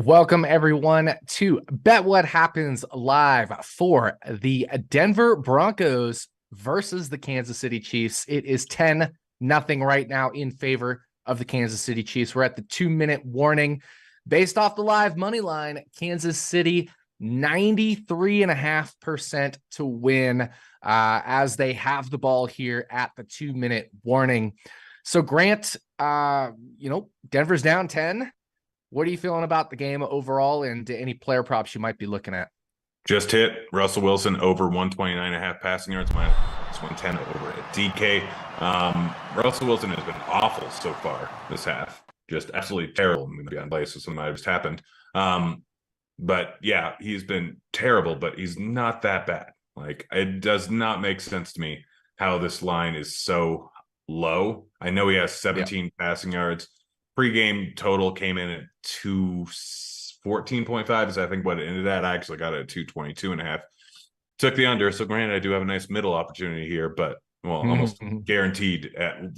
Welcome everyone to Bet What Happens live for the Denver Broncos versus the Kansas City Chiefs. It is 10-0 right now in favor of the Kansas City Chiefs. We're at the 2-minute warning. Based off the live money line, Kansas City 93.5% to win as they have the ball here at the 2-minute warning. So Grant, Denver's down 10. What are you feeling about the game overall and any player props you might be looking at? Just hit Russell Wilson over 129.5 passing yards, minus 110 over at DK. Russell Wilson has been awful so far this half. Just absolutely terrible. I'm going to be on play, so something might have just happened. But yeah, he's been terrible, but he's not that bad. Like, it does not make sense to me how this line is so low. I know he has 17 passing yards. Pre-game total came in at 214.5 is I think what it ended at. I actually got it at 222.5. Took the under, so granted I do have a nice middle opportunity here, but almost guaranteed at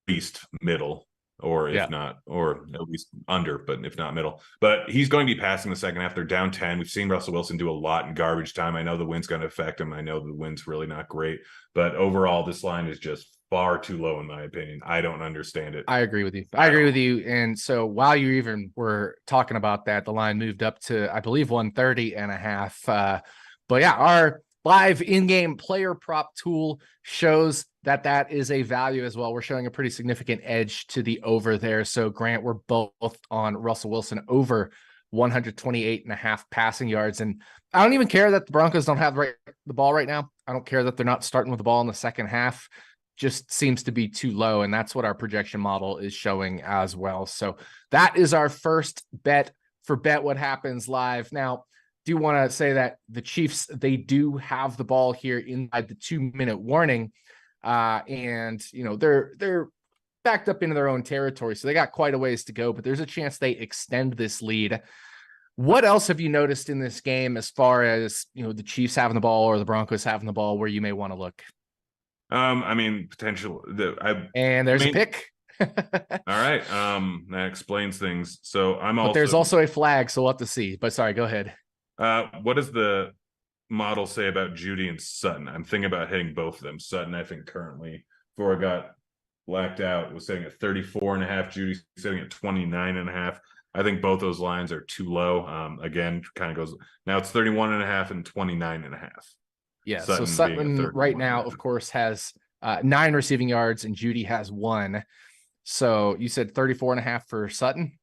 least middle, or if not, or at least under, but if not middle. But he's going to be passing the second half. They're down 10. We've seen Russell Wilson do a lot in garbage time. I know the wind's going to affect him. I know the wind's really not great, but overall this line is just far too low in my opinion. I don't understand it. I agree with you. I agree with you. And so while you even were talking about that, the line moved up to, I believe, 130.5. But yeah, our live in-game player prop tool shows that that is a value as well. We're showing a pretty significant edge to the over there. So Grant, we're both on Russell Wilson over 128.5 passing yards. And I don't even care that the Broncos don't have the ball right now. I don't care that they're not starting with the ball in the second half. Just seems to be too low, and that's what our projection model is showing as well. So that is our first bet for Bet What Happens live. Now, do want to say that the Chiefs, they do have the ball here inside the 2-minute warning, and they're backed up into their own territory, so they got quite a ways to go, but there's a chance they extend this lead. What else have you noticed in this game as far as the Chiefs having the ball or the Broncos having the ball where you may want to look? I mean, potential. And there's a pick. All right. That explains things. So but there's also a flag, so we'll have to see. But sorry, go ahead. What does the model say about Judy and Sutton? I'm thinking about hitting both of them. Sutton, I think currently, before I got blacked out, was sitting at 34.5. Judy's sitting at 29.5. I think both those lines are too low. Again, kind of goes now. It's 31.5 and 29.5. Yeah, so Sutton right now, of course, has 9 receiving yards and Judy has 1. So you said 34.5 for Sutton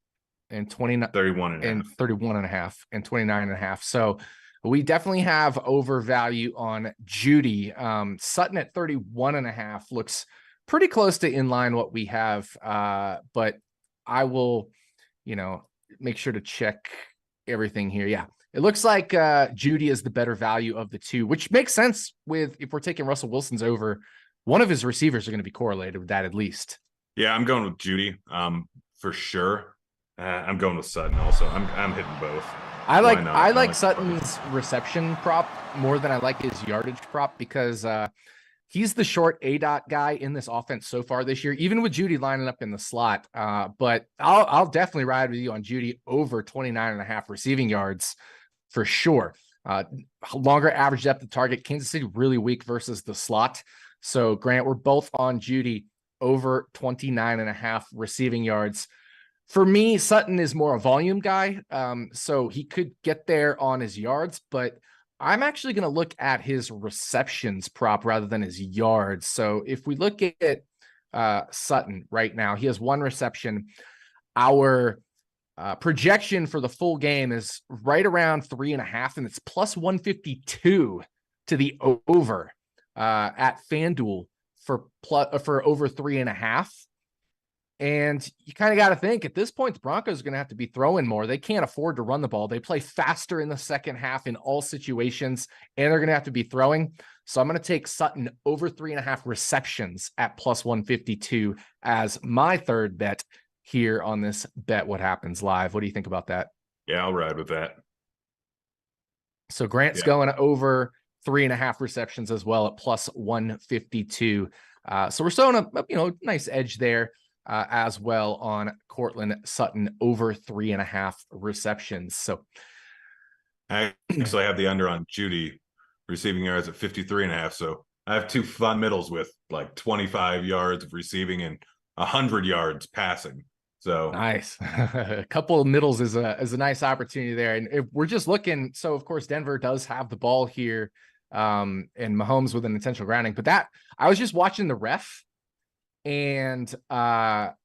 and 31.5 and 29.5. So we definitely have overvalue on Judy. Sutton at 31.5 looks pretty close to in line what we have. But I will, make sure to check everything here. Yeah. It looks like Judy is the better value of the two, which makes sense if we're taking Russell Wilson's over. One of his receivers are going to be correlated with that at least. Yeah, I'm going with Judy for sure. I'm going with Sutton also. I'm hitting both. I like Sutton's reception prop more than I like his yardage prop because he's the short A-dot guy in this offense so far this year, even with Judy lining up in the slot. But I'll definitely ride with you on Judy over 29.5 receiving yards. For sure. Longer average depth of target. Kansas City really weak versus the slot. So, Grant, we're both on Judy over 29.5 receiving yards. For me, Sutton is more a volume guy. So he could get there on his yards, but I'm actually going to look at his receptions prop rather than his yards. So if we look at Sutton right now, he has 1 reception. Our projection for the full game is right around 3.5, and it's plus 152 to the over at FanDuel for over 3.5. And you kind of got to think at this point, the Broncos are going to have to be throwing more. They can't afford to run the ball. They play faster in the second half in all situations, and they're going to have to be throwing. So I'm going to take Sutton over 3.5 receptions at plus 152 as my third bet here on this Bet What Happens live. What do you think about that? Yeah, I'll ride with that. So Grant's going over 3.5 receptions as well at plus 152. So we're showing a nice edge there. as well on Cortland Sutton over 3.5 receptions. So I actually have the under on Judy receiving yards at 53.5. So I have two fun middles with like 25 yards of receiving and 100 yards passing. So nice. A couple of middles is a nice opportunity there. And if we're just looking, so of course Denver does have the ball here, and Mahomes with an intentional grounding. But that I was just watching the ref, and that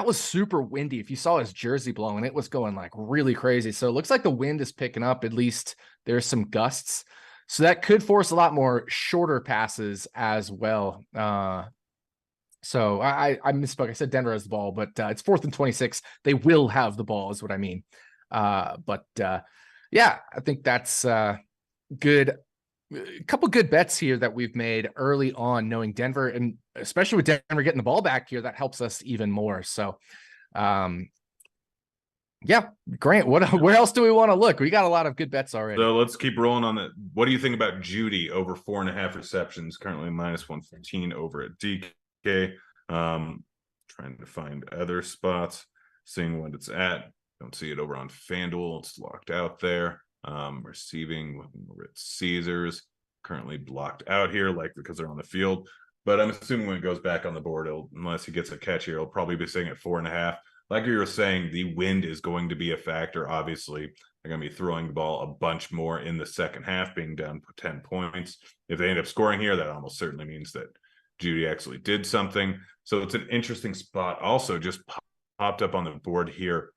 was super windy. If you saw his jersey blowing, it was going like really crazy. So it looks like the wind is picking up. At least there's some gusts. So that could force a lot more shorter passes as well. So I misspoke. I said Denver has the ball, but it's 4th and 26. They will have the ball is what I mean. But yeah, I think that's good. A couple good bets here that we've made early on, knowing Denver, and especially with Denver getting the ball back here, that helps us even more. So yeah, Grant, where else do we want to look? We got a lot of good bets already. So let's keep rolling on that. What do you think about Judy over 4.5 receptions, currently -115 over at DK? Trying to find other spots, seeing what it's at. Don't see it over on FanDuel. It's locked out there. Receiving over at Caesars, currently blocked out here, likely because they're on the field. But I'm assuming when it goes back on the board, unless he gets a catch here, he'll probably be sitting at 4.5. Like you were saying, the wind is going to be a factor. Obviously, they're going to be throwing the ball a bunch more in the second half, being down 10 points. If they end up scoring here, that almost certainly means that Judy actually did something. So it's an interesting spot. Also, just popped up on the board here.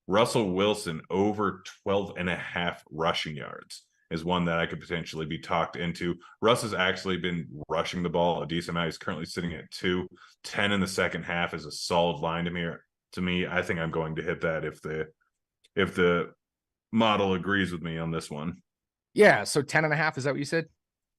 Russell Wilson over 12.5 rushing yards is one that I could potentially be talked into. Russ has actually been rushing the ball a decent amount. He's currently sitting at 2.10 in the second half is a solid line to me. To me, I think I'm going to hit that if the model agrees with me on this one. Yeah, so 10.5, is that what you said?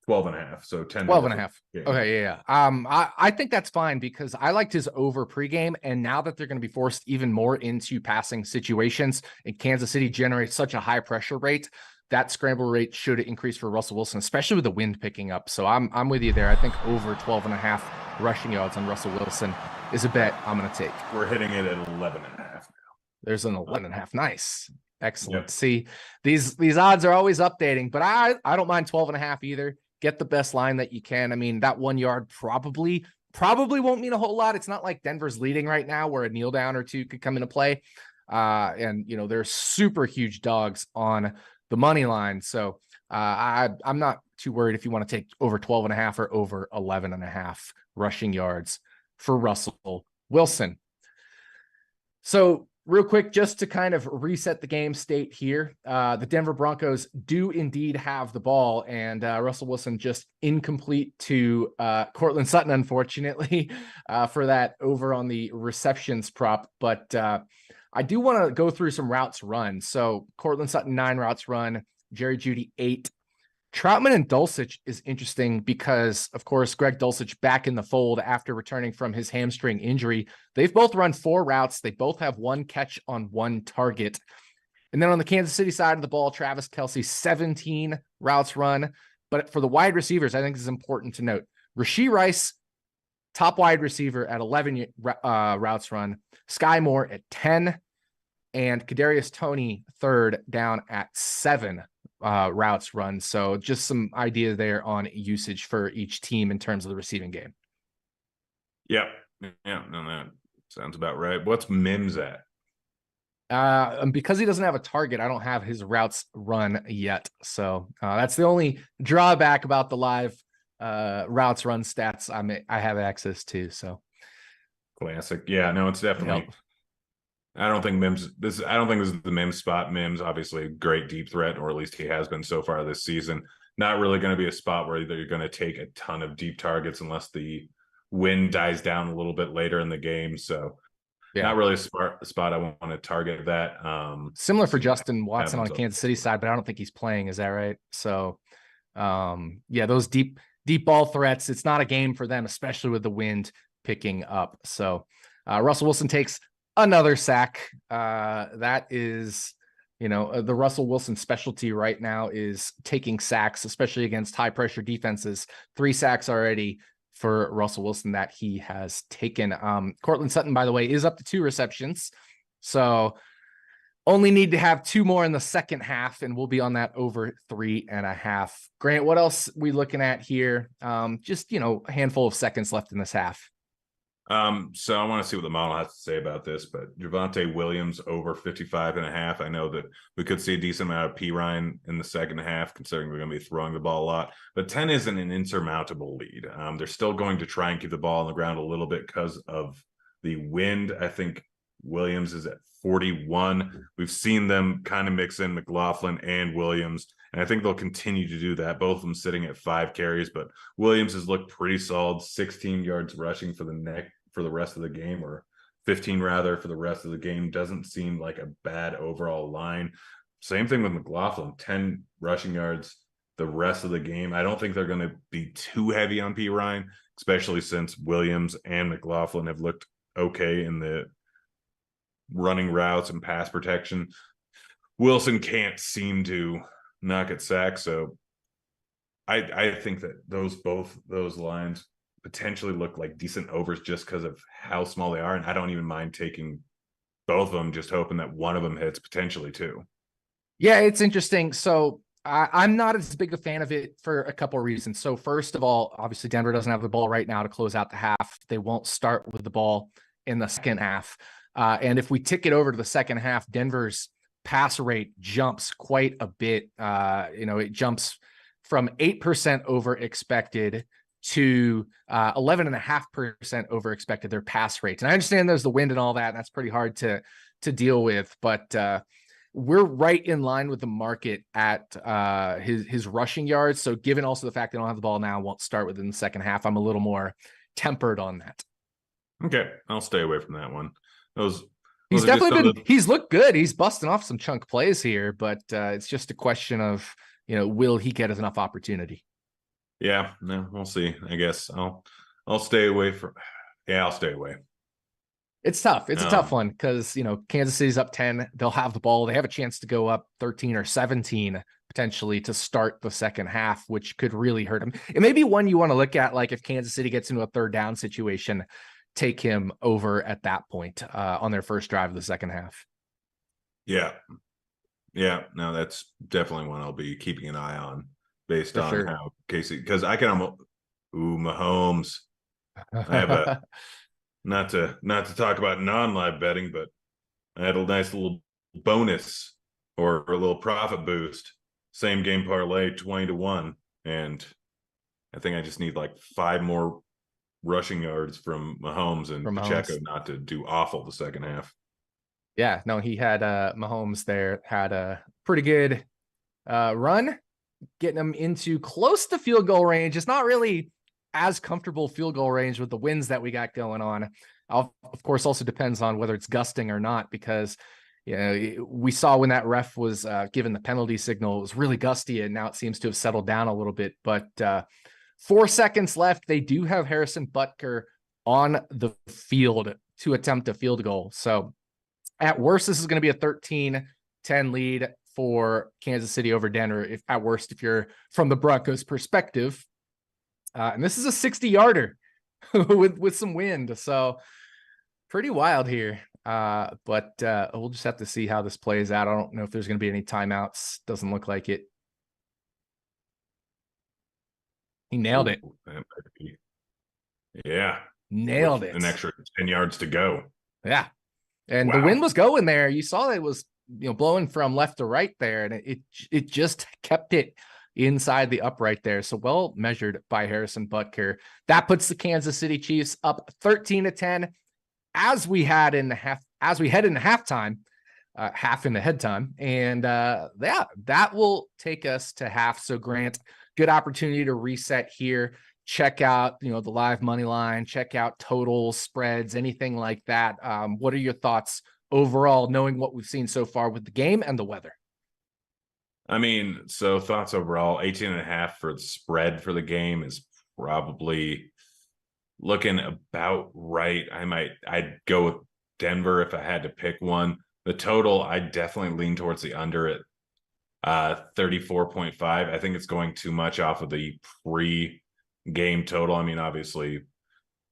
12.5. So 10. 12.5. Okay, yeah. I think that's fine because I liked his over pregame, and now that they're going to be forced even more into passing situations, and Kansas City generates such a high pressure rate, that scramble rate should increase for Russell Wilson, especially with the wind picking up. So I'm with you there. I think over 12.5 rushing yards on Russell Wilson is a bet I'm going to take. We're hitting it at 11.5 now. There's an 11.5. Nice. Excellent. Yep. See, these odds are always updating, but I don't mind 12.5 either. Get the best line that you can. I mean, that 1 yard probably won't mean a whole lot. It's not like Denver's leading right now where a kneel down or two could come into play. And you know, there's super huge dogs on the money line. So I'm not too worried if you want to take over 12.5 or over 11.5 rushing yards for Russell Wilson. So real quick, just to kind of reset the game state here, the Denver Broncos do indeed have the ball, and Russell Wilson just incomplete to Cortland Sutton, unfortunately, for that over on the receptions prop. But I do want to go through some routes run. So Cortland Sutton, 9 routes run, Jerry Jeudy, 8. Troutman and Dulcich is interesting because, of course, Greg Dulcich back in the fold after returning from his hamstring injury. They've both run 4 routes. They both have 1 catch on 1 target. And then on the Kansas City side of the ball, Travis Kelce, 17 routes run. But for the wide receivers, I think this is important to note. Rashee Rice, top wide receiver at 11 routes run. Sky Moore at 10. And Kadarius Toney, 3rd, down at 7 routes run. So just some idea there on usage for each team in terms of the receiving game. Yeah, no, that sounds about right. What's Mims at? Because he doesn't have a target, I don't have his routes run yet. So that's the only drawback about the live routes run stats I have access to. So classic. Yeah, no, it's definitely. Yep. I don't think this is the Mims spot. Mims, obviously a great deep threat, or at least he has been so far this season. Not really going to be a spot where you're going to take a ton of deep targets unless the wind dies down a little bit later in the game. So yeah, not really a spot I want to target that. Similar for Justin Watson on the Kansas City side, but I don't think he's playing. Is that right? So yeah, those deep ball threats, it's not a game for them, especially with the wind picking up. So Russell Wilson takes another sack. That is, the Russell Wilson specialty right now is taking sacks, especially against high pressure defenses. 3 sacks already, for Russell Wilson that he has taken. Cortland Sutton, by the way, is up to 2 receptions. So only need to have 2 more in the second half, and we'll be on that over 3.5. Grant, what else we looking at here? Just, a handful of seconds left in this half. So I want to see what the model has to say about this, but Javonte Williams over 55.5. I know that we could see a decent amount of P. Ryan in the second half, considering we're going to be throwing the ball a lot, but 10 isn't an insurmountable lead. They're still going to try and keep the ball on the ground a little bit because of the wind. I think Williams is at 41. We've seen them kind of mix in McLaughlin and Williams, and I think they'll continue to do that. Both of them sitting at 5 carries, but Williams has looked pretty solid, 16 yards rushing for the rest of the game, or 15 rather for the rest of the game. Doesn't seem like a bad overall line. Same thing with McLaughlin, 10 rushing yards the rest of the game. I don't think they're going to be too heavy on P. Ryan, especially since Williams and McLaughlin have looked okay in the running routes and pass protection. Wilson can't seem to not get sacked, so I think that both those lines potentially look like decent overs just because of how small they are, and I don't even mind taking both of them, just hoping that one of them hits, potentially too. Yeah, it's interesting. So I'm not as big a fan of it for a couple of reasons. So first of all, obviously Denver doesn't have the ball right now to close out the half. They won't start with the ball in the second half. And if we tick it over to the second half, Denver's pass rate jumps quite a bit. It jumps from 8% over expected to 11.5% over expected, their pass rates. And I understand there's the wind and all that, and that's pretty hard to deal with, but we're right in line with the market at his rushing yards. So given also the fact they don't have the ball now, won't start within the second half, I'm a little more tempered on that. Okay, I'll stay away from that one. He's definitely he's looked good. He's busting off some chunk plays here, but it's just a question of, will he get enough opportunity? Yeah, no, we'll see. I guess I'll stay away from. Yeah, I'll stay away. It's tough. It's a tough one because, Kansas City's up 10. They'll have the ball. They have a chance to go up 13 or 17 potentially to start the second half, which could really hurt him. It may be one you want to look at, like if Kansas City gets into a third down situation, take him over at that point on their first drive of the second half. Yeah. No, that's definitely one I'll be keeping an eye on based on how Casey, because I can almost, Mahomes. I have a not to talk about non-live betting, but I had a nice little bonus or a little profit boost. Same game parlay, 20-1, and I think I just need like 5 more rushing yards from Mahomes and Pacheco not to do awful the second half. Yeah, no, he had Mahomes there had a pretty good run, getting him into close to field goal range. It's not really as comfortable field goal range with the winds that we got going on. Of course, also depends on whether it's gusting or not, because we saw when that ref was given the penalty signal, it was really gusty, and now it seems to have settled down a little bit. But 4 seconds left. They do have Harrison Butker on the field to attempt a field goal. So at worst, this is going to be a 13-10 lead for Kansas City over Denver. If you're from the Broncos perspective. And this is a 60-yarder with some wind. So pretty wild here. But we'll just have to see how this plays out. I don't know if there's going to be any timeouts. Doesn't look like it. He nailed it. Yeah. Nailed it. An extra 10 yards to go. Yeah. And the wind was going there. You saw that it was, blowing from left to right there. And it just kept it inside the upright there. So well measured by Harrison Butker. That puts the Kansas City Chiefs up 13-10 as we head into halftime, half into head time. And that will take us to half. So Grant, good opportunity to reset here. Check out, the live money line, check out totals, spreads, anything like that. What are your thoughts overall, knowing what we've seen so far with the game and the weather? I mean, so thoughts overall, 18.5 for the spread for the game is probably looking about right. I'd go with Denver if I had to pick one. The total, I'd definitely lean towards the under at 34.5. I think it's going too much off of the game total. I mean, obviously,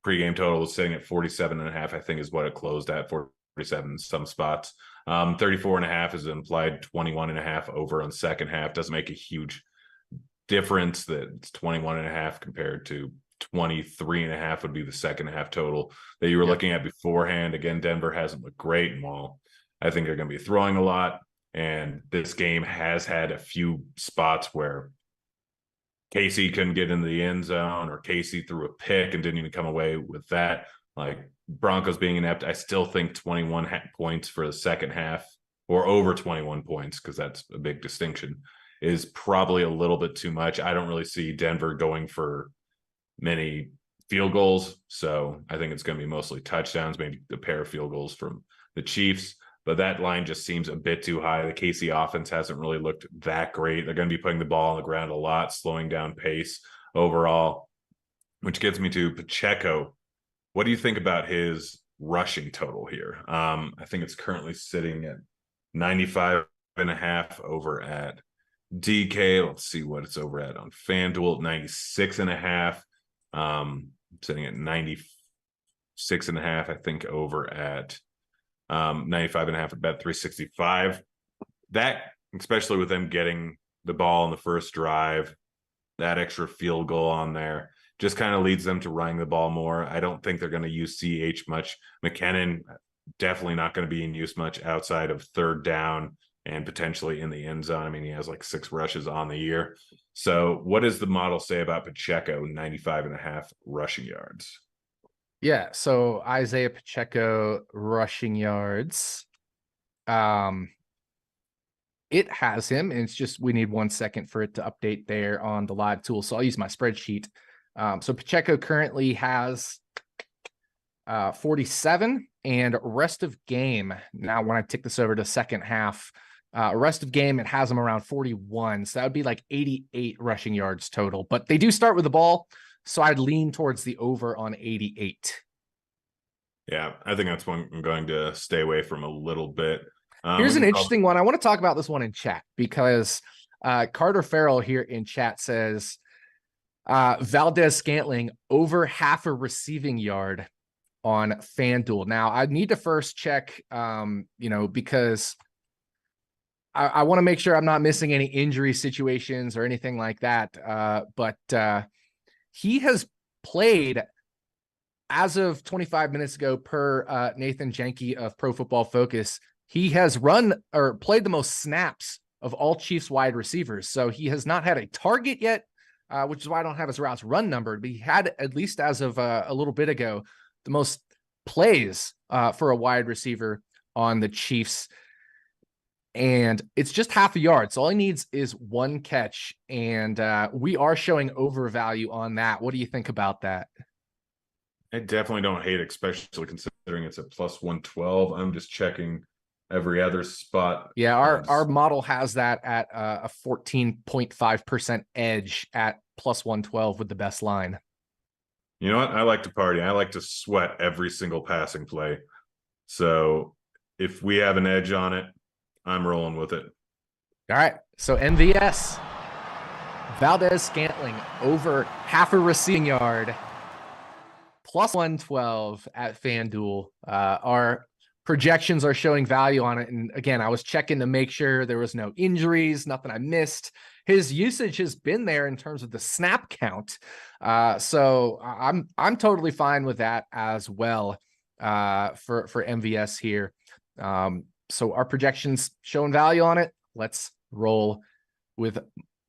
pregame total is sitting at 47.5, I think is what it closed at, 47 in some spots. 34.5 is implied 21.5 over on second half. Doesn't make a huge difference that it's 21.5 compared to 23.5 would be the second half total that you were looking at beforehand. Again, Denver hasn't looked great, and while I think they're going to be throwing a lot, and this game has had a few spots where Casey couldn't get into the end zone, or Casey threw a pick and didn't even come away with that. Like Broncos being inept, I still think 21 points for the second half, or over 21 points, because that's a big distinction, is probably a little bit too much. I don't really see Denver going for many field goals, so I think it's going to be mostly touchdowns, maybe a pair of field goals from the Chiefs. But that line just seems a bit too high. The KC offense hasn't really looked that great. They're going to be putting the ball on the ground a lot, slowing down pace overall, which gets me to Pacheco. What do you think about his rushing total here? I think it's currently sitting at 95.5 over at DK. Let's see what it's over at on FanDuel, 96.5. Sitting at 96.5, I think, over at 95.5 at Bet365. That, especially with them getting the ball in the first drive, that extra field goal on there, just kind of leads them to running the ball more. I don't think they're going to use CH much. McKinnon definitely not going to be in use much outside of third down and potentially in the end zone. I mean, he has like 6 rushes on the year. So what does the model say about Pacheco, 95.5 rushing yards? Yeah, so Isaiah Pacheco rushing yards. It has him, and it's just we need 1 second for it to update there on the live tool. So I'll use my spreadsheet. So Pacheco currently has 47, and rest of game. Now, when I tick this over to second half, rest of game, it has him around 41. So that would be like 88 rushing yards total. But they do start with the ball, so I'd lean towards the over on 88. Yeah, I think that's one I'm going to stay away from a little bit. Here's an interesting one. I want to talk about this one in chat because Carter Farrell here in chat says Valdez Scantling over half a receiving yard on FanDuel. Now, I need to first check, because I want to make sure I'm not missing any injury situations or anything like that. But he has played, as of 25 minutes ago, per Nathan Jenke of Pro Football Focus, he has run or played the most snaps of all Chiefs wide receivers. So he has not had a target yet, which is why I don't have his routes run numbered, but he had, at least as of a little bit ago, the most plays for a wide receiver on the Chiefs. And it's just half a yard. So all he needs is 1 catch. And we are showing overvalue on that. What do you think about that? I definitely don't hate it, especially considering it's a plus 112. I'm just checking every other spot. Yeah, our model has that at a 14.5% edge at plus 112 with the best line. You know what? I like to party. I like to sweat every single passing play. So if we have an edge on it, I'm rolling with it. All right. So MVS, Valdez Scantling over half a receiving yard, plus 112 at FanDuel. Our projections are showing value on it. And again, I was checking to make sure there was no injuries, nothing I missed. His usage has been there in terms of the snap count. So I'm totally fine with that as well for MVS here. So our projections showing value on it. Let's roll with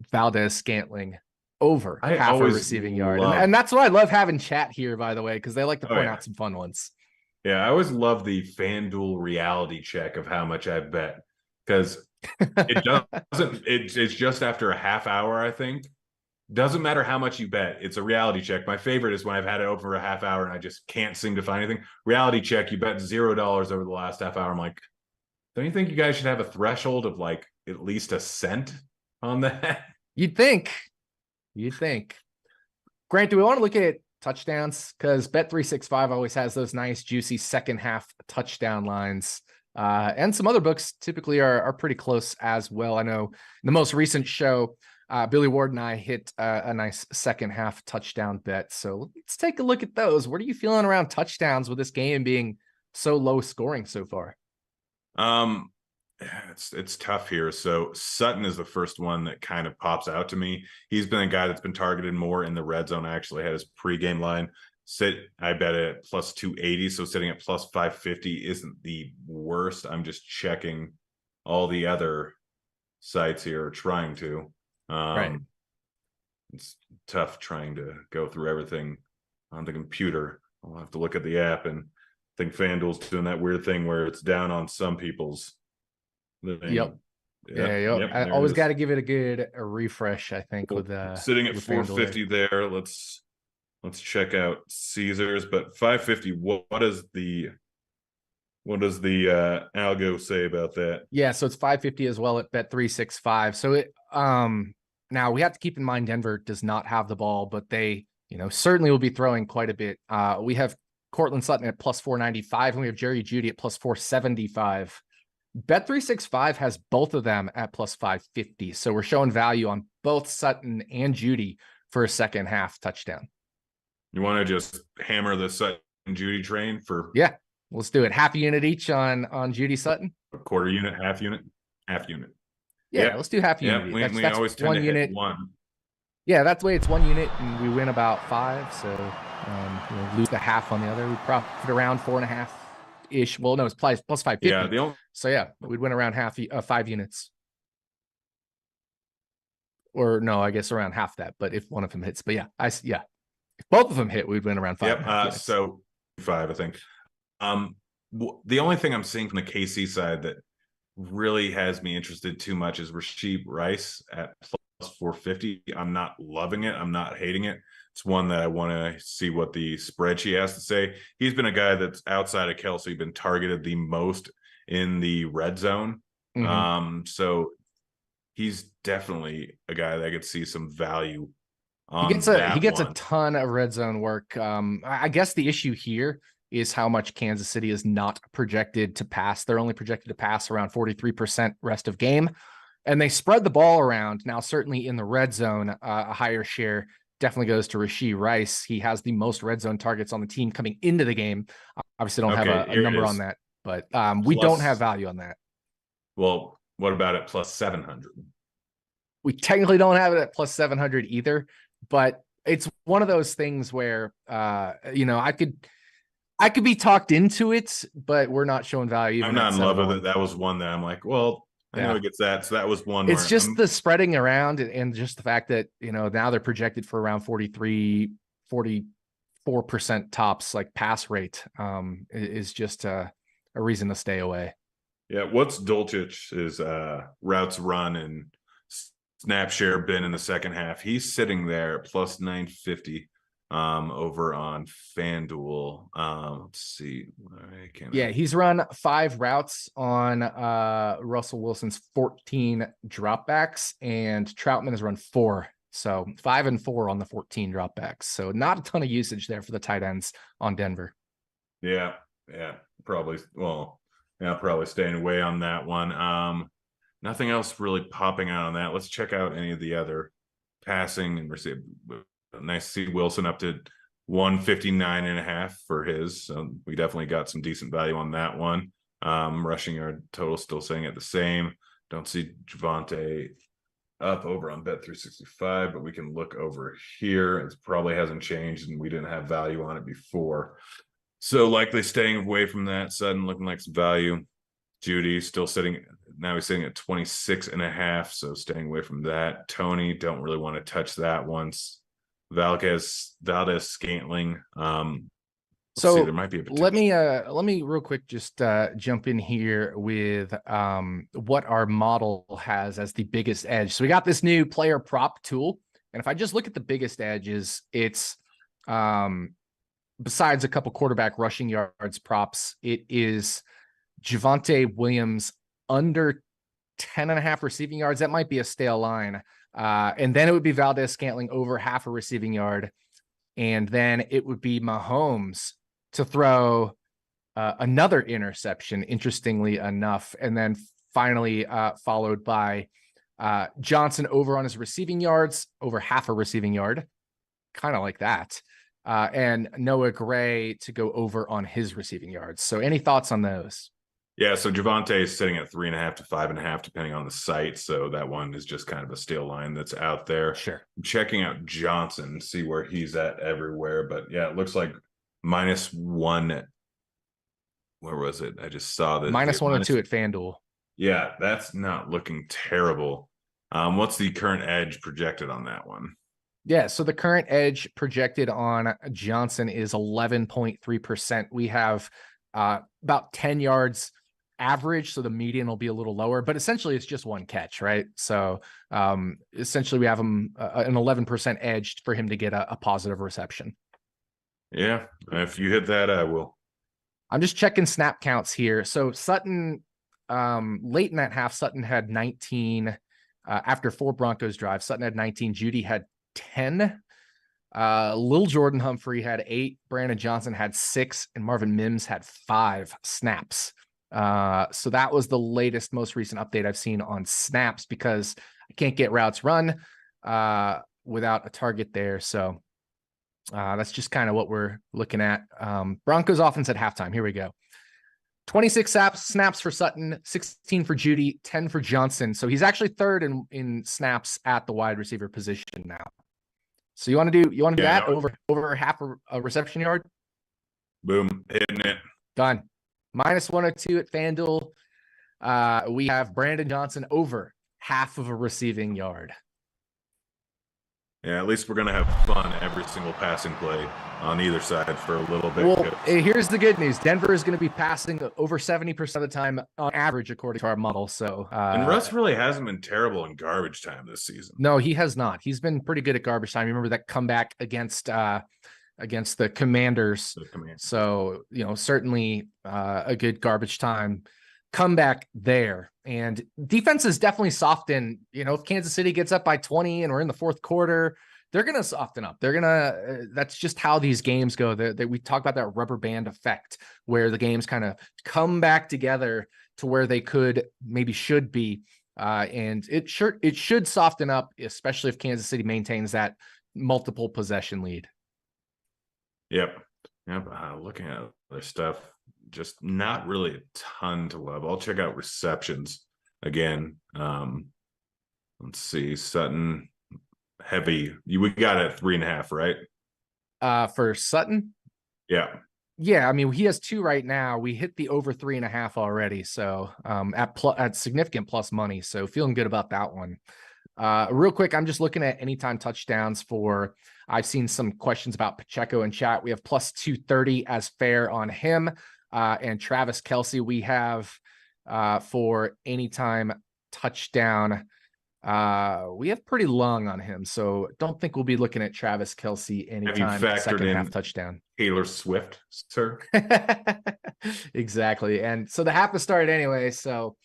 Valdez Scantling over half a receiving yard. And that's why I love having chat here, by the way, because they like to point out some fun ones. Yeah, I always love the FanDuel reality check of how much I bet, because it doesn't, it's just after a half hour, I think. Doesn't matter how much you bet. It's a reality check. My favorite is when I've had it open for a half hour and I just can't seem to find anything. Reality check, you bet $0 over the last half hour. I'm like, don't you think you guys should have a threshold of like at least a cent on that? You'd think. Grant, do we want to look at touchdowns? Because Bet365 always has those nice, juicy second half touchdown lines. And some other books typically are pretty close as well. I know in the most recent show, Billy Ward and I hit a nice second half touchdown bet. So let's take a look at those. What are you feeling around touchdowns with this game being so low scoring so far? It's tough here. So Sutton is the first one that kind of pops out to me. He's been a guy that's been targeted more in the red zone. I actually had his pregame line I bet it at plus 280. So sitting at plus 550 isn't the worst. I'm just checking all the other sites here, trying to. Right. It's tough trying to go through everything on the computer. I'll have to look at the app, and I think FanDuel's doing that weird thing where it's down on some people's thing. Yep. Yep. I always got to give it a refresh, I think, with sitting at with 450 there. Let's check out Caesars, but 550. What does the algo say about that? Yeah, so it's 550 as well at Bet365. So it now we have to keep in mind Denver does not have the ball, but they, certainly will be throwing quite a bit. We have Cortland Sutton at plus 495, and we have Jerry Jeudy at plus 475. Bet365 has both of them at plus 550. So we're showing value on both Sutton and Jeudy for a second half touchdown. You want to just hammer the Sutton Jeudy train for? Yeah, let's do it. Half a unit each on Jeudy Sutton. A quarter unit, half unit. Yeah, let's do half unit. We That's always tend one to unit. Hit one. Yeah, that's the way it's one unit, and we win about 5. So lose the half on the other. We profit around 4.5-ish. Well, no, it's plus 550. Yeah, so yeah, we'd win around 5 units. Or no, I guess around half that. But if one of them hits, but yeah, if both of them hit, we'd win around 5. Yep. So 5, I think. The only thing I'm seeing from the KC side that really has me interested too much is Rashee Rice at plus 450. I'm not loving it. I'm not hating it. It's one that I want to see what the spreadsheet has to say. He's been a guy that's outside of Kelsey been targeted the most in the red zone. Mm-hmm. So he's definitely a guy that I could see some value on. He gets a ton of red zone work. I guess the issue here is how much Kansas City is not projected to pass. They're only projected to pass around 43% rest of game, and they spread the ball around. Now, certainly in the red zone, a higher share definitely goes to Rashee Rice. He has the most red zone targets on the team coming into the game. Obviously don't have a number on that, but we don't have value on that. Well, what about at plus 700? We technically don't have it at plus 700 either, but it's one of those things where, I could be talked into it, but we're not showing value. I'm not in love with it. That was one that I'm like, well, I know it gets that. So that was one. It's just the spreading around and just the fact that, now they're projected for around 44% tops, like pass rate, is just a reason to stay away. Yeah. What's Dulcich's routes run and snap share been in the second half? He's sitting there at plus 950. Over on FanDuel. Let's see. He's run 5 routes on Russell Wilson's 14 dropbacks, and Troutman has run 4. So 5 and 4 on the 14 dropbacks. So not a ton of usage there for the tight ends on Denver. Yeah. Probably. Well, probably staying away on that one. Nothing else really popping out on that. Let's check out any of the other passing and receive. Nice to see Wilson up to 159.5 for his. So we definitely got some decent value on that one. Rushing yard total still staying at the same. Don't see Javonte up over on Bet365, but we can look over here. It probably hasn't changed, and we didn't have value on it before. So likely staying away from that. Sutton looking like some value. Jeudy still sitting. Now he's sitting at 26.5, so staying away from that. Tony, don't really want to touch that once. Valdez Scantling. So there might be a let me real quick just jump in here with what our model has as the biggest edge. So we got this new player prop tool, and if I just look at the biggest edges, it's besides a couple quarterback rushing yards props, it is Javonte Williams under 10.5 receiving yards. That might be a stale line. And then it would be Valdez Scantling over half a receiving yard. And then it would be Mahomes to throw another interception, interestingly enough. And then finally followed by Johnson over on his receiving yards, over half a receiving yard. Kind of like that. And Noah Gray to go over on his receiving yards. So any thoughts on those? Yeah, so Javonte is sitting at 3.5 to 5.5, depending on the site. So that one is just kind of a stale line that's out there. Sure. I'm checking out Johnson, see where he's at everywhere. But yeah, it looks like -1. Where was it? I just saw this. -102 at FanDuel. Yeah, that's not looking terrible. What's the current edge projected on that one? Yeah, so the current edge projected on Johnson is 11.3%. We have about 10 yards average, so the median will be a little lower, but essentially it's just one catch, right? So essentially we have him an 11% edge for him to get a positive reception. Yeah, if you hit that, I will. I'm just checking snap counts here. So Sutton, late in that half, Sutton had 19. After 4 Broncos drives, Sutton had 19. Judy had 10. Lil Jordan Humphrey had 8. Brandon Johnson had 6. And Marvin Mims had 5 snaps. So that was the latest, most recent update I've seen on snaps because I can't get routes run without a target there. So that's just kind of what we're looking at. Broncos offense at halftime. Here we go. 26 snaps for Sutton, 16 for Judy, 10 for Johnson. So he's actually third in snaps at the wide receiver position now. So you want to do that over half a reception yard? Boom, hitting it. Done. -102 at FanDuel. We have Brandon Johnson over half of a receiving yard. Yeah, at least we're going to have fun every single passing play on either side for a little bit. Well, here's the good news. Denver is going to be passing over 70% of the time on average, according to our model. So, and Russ really hasn't been terrible in garbage time this season. No, he has not. He's been pretty good at garbage time. Remember that comeback against the Commanders. So, certainly a good garbage time comeback there. And defense is definitely softened. If Kansas City gets up by 20 and we're in the fourth quarter, they're going to soften up. That's just how these games go. We talk about that rubber band effect where the games kind of come back together to where they should be. And it should soften up, especially if Kansas City maintains that multiple possession lead. Yep. Looking at other stuff, just not really a ton to love. I'll check out receptions again. Let's see. Sutton, heavy. We got it at 3.5, right? For Sutton? Yeah. Yeah, I mean, he has 2 right now. We hit the over 3.5 already. So at significant plus money. So feeling good about that one. Real quick, I'm just looking at anytime touchdowns I've seen some questions about Pacheco in chat. We have +230 as fair on him. And Travis Kelce, we have for anytime touchdown. We have pretty long on him, so don't think we'll be looking at Travis Kelce anytime second half touchdown. Taylor Swift, sir. Exactly. And so the half has started anyway. So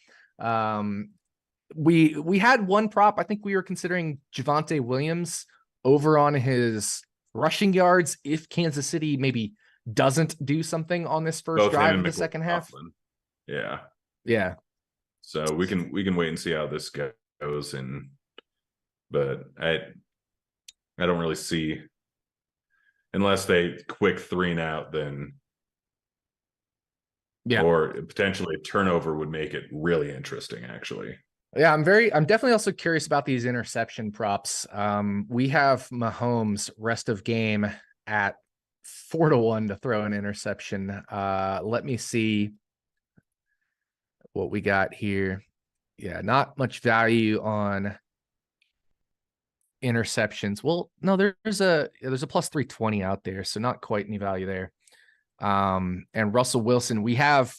we had one prop. I think we were considering Javonte Williams over on his rushing yards if Kansas City maybe doesn't do something on this first drive of the second half. Yeah. So we can wait and see how this goes, but I don't really see, unless they quick 3 and out, then or potentially a turnover would make it really interesting, actually. Yeah, I'm definitely also curious about these interception props. We have Mahomes rest of game at 4-1 to throw an interception. Let me see what we got here. Yeah, not much value on interceptions. Well, no, there's a +320 out there, so not quite any value there. And Russell Wilson, we have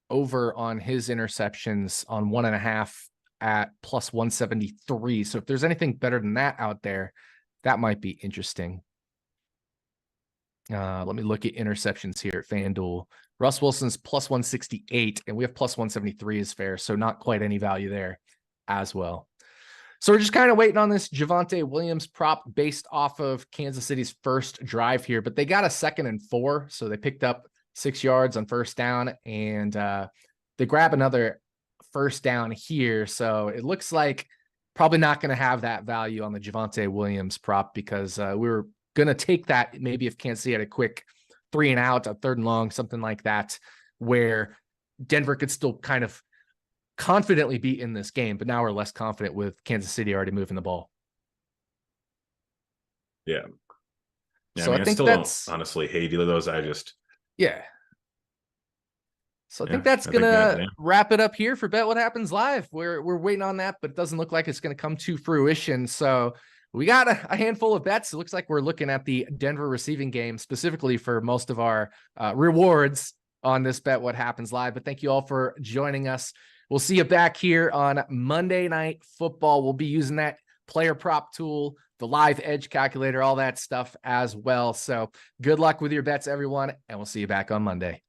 over on his interceptions on 1.5 at +173. So if there's anything better than that out there, that might be interesting. Let me look at interceptions here at FanDuel. Russ Wilson's +168, and we have +173 is fair, so not quite any value there as well. So we're just kind of waiting on this Javonte Williams prop based off of Kansas City's first drive here, but they got a 2nd and 4, so they picked up 6 yards on first down, and they grab another first down here. So it looks like probably not going to have that value on the Javonte Williams prop because we were going to take that maybe if Kansas City had a quick 3 and out, a 3rd and long, something like that, where Denver could still kind of confidently be in this game. But now we're less confident with Kansas City already moving the ball. Yeah. So I I think still that's don't honestly hate either of those. yeah. So I think Yeah, that's I think gonna that, yeah. wrap it up here for Bet What Happens Live. We're waiting on that, but it doesn't look like it's gonna come to fruition. So we got a handful of bets. It looks like we're looking at the Denver receiving game specifically for most of our rewards on this Bet What Happens Live. But thank you all for joining us. We'll see you back here on Monday Night Football. We'll be using that player prop tool, the live edge calculator, all that stuff as well. So good luck with your bets, everyone, and we'll see you back on Monday.